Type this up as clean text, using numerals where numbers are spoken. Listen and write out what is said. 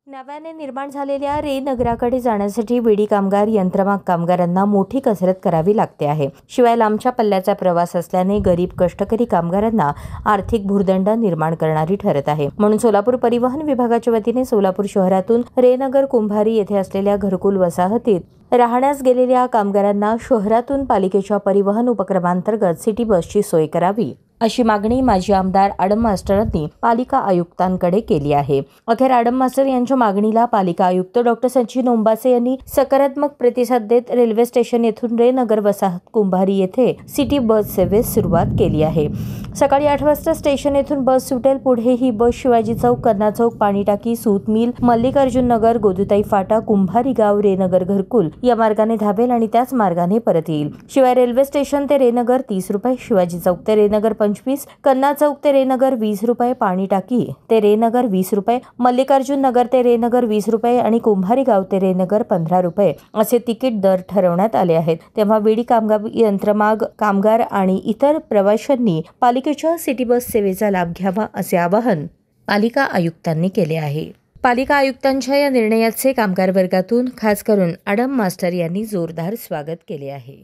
नव्याने निर्माण झालेल्या रे नगराकडे जाण्यासाठी विडी कामगार यंत्रमाग कामगारांना मोठी कसरत करावी लागते आहे। शिवाय लांबच्या पल्ल्याचा प्रवास असल्याने गरीब कष्टकरी कामगारांना आर्थिक भुर्दंड निर्माण करणारी ठरत आहे। म्हणून सोलापूर परिवहन विभागाच्या वतीने सोलापूर शहरातून रे नगर कुंभारी येथे असलेल्या घरकुल वसाहतीत राहण्यास गेलेल्या कामगारांना शहरातून पालिकेच्या परिवहन उपक्रमांतर्गत सिटी बसची सोय करावी अशी मागणी माजी आमदार आडम मास्टरांनी पालिका आयुक्तांकडे केली आहे। अखेर आडम मास्टर यांच्या मागणीला पालिका आयुक्त डॉक्टर सचिन ओंबासे यांनी सकारात्मक प्रतिसाद देत रेल्वे स्टेशन येथून रे नगर वसाहत कुंभारी येथे सिटी बस सेवेस सुरुवात केली आहे। सकाळी 8 वाजता स्टेशन येथून बस सुटेल। पुढे ही बस शिवाजी चौक, कन्ना चौक, पाणी टाकी, सूत मिल, मल्लिकार्जुन नगर, गोदुताई फाटा, कुंभारी गाव, रे नगर घरकुल या मार्गाने धावेल आणि त्याच मार्गाने परत येईल। शिवाय रेल्वे स्टेशन ते रे नगर 30 रुपये, शिवाजी चौक ते रे नगर 25, कन्ना चौक ते रे नगर 20 रुपये, पाणी टाकी ते रे नगर 20 रुपये, मल्लिकार्जुन नगर ते रे नगर 20 रुपये आणि कुंभारी गाव ते रे नगर 15 रुपये असे तिकीट दर ठरवण्यात आले आहेत। तेव्हा विडी कामगार यंत्रमाग कामगार आणि इतर प्रवाशांनी पालिकेच्या सिटी बस सेवेचा लाभ घ्यावा असे आवाहन पालिका आयुक्तांनी केले आहे। पालिका आयुक्तांच्या या निर्णयाचे कामगार वर्गातून खास करून आडम मास्टर यांनी जोरदार स्वागत केले आहे।